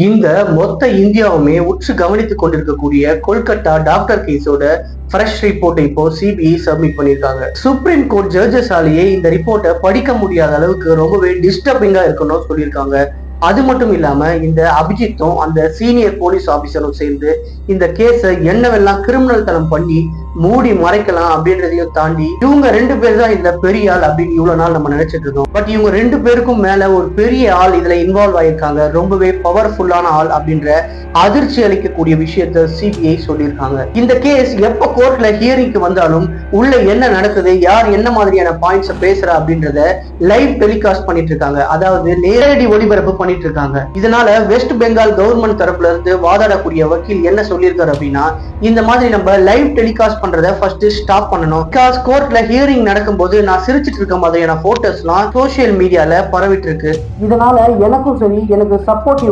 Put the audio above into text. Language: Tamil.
இந்த மொத்த இந்தியாவுமே உற்று கவனித்துக் கொண்டிருக்கக்கூடிய கொல்கத்தா டாக்டர் கேஸோட ஃப்ரெஷ் ரிப்போர்ட்டை இப்போ சிபிஐ சப்மிட் பண்ணிருக்காங்க. சுப்ரீம் கோர்ட் ஜட்ஜஸாலேயே இந்த ரிப்போர்ட்டை படிக்க முடியாத அளவுக்கு ரொம்பவே டிஸ்டர்பிங்கா இருக்கணும்னு சொல்லியிருக்காங்க. அது மட்டும் இல்லாம இந்த அபிஜித்தும் அந்த சீனியர் போலீஸ் ஆபீசரும் சேர்ந்து இந்த கேஸை என்னவெல்லாம் கிரிமினல் தனம் பண்ணி மூடி மறைக்கலாம் அப்படின்றதையும் தாண்டி இவங்க ரெண்டு பேர் தான் இந்த பெரிய ஆள் அப்படின்னு இவ்வளவு நாள் நம்ம நினைச்சிட்டு இருக்கோம். பட் இவங்க ரெண்டு பேருக்கும் மேல ஒரு பெரிய ஆள் இதுல இன்வால்வ் ஆயிருக்காங்க. ரொம்பவே பவர்ஃபுல்லான ஆள் அப்படின்ற அதிர்ச்சி அளிக்கக்கூடிய விஷயத்த சிபிஐ சொல்லியிருக்காங்க. இந்த கேஸ் எப்ப கோர்ட்ல ஹியரிங்க்கு வந்தாலும் உள்ள என்ன நடக்குது, யார் என்ன மாதிரியான பாயிண்ட்ஸ் பேசுறா அப்படின்றத லைவ் டெலிகாஸ்ட் பண்ணிட்டு இருக்காங்க. அதாவது நேரடி ஒளிபரப்பு பண்ணிட்டு இருக்காங்க. இதனால வெஸ்ட் பெங்கால் கவர்மெண்ட் தரப்புல இருந்து வாதாடக்கூடிய வக்கீல் என்ன சொல்லியிருக்காரு அப்படின்னா, இந்த மாதிரி நம்ம லைவ் டெலிகாஸ்ட் பண்றத ஃபர்ஸ்ட் ஸ்டாப் பண்ணணும். பிகாஸ் கோர்ட்ல ஹியரிங் நடக்கும்போது நான் சிரிச்சிட்டு இருக்க மாதிரியான போட்டோஸ்லாம் சோசியல் மீடியால பரவிட்டு இருக்கு. இதனால எனக்கும் சரி, எனக்கு சப்போர்ட்டிவ்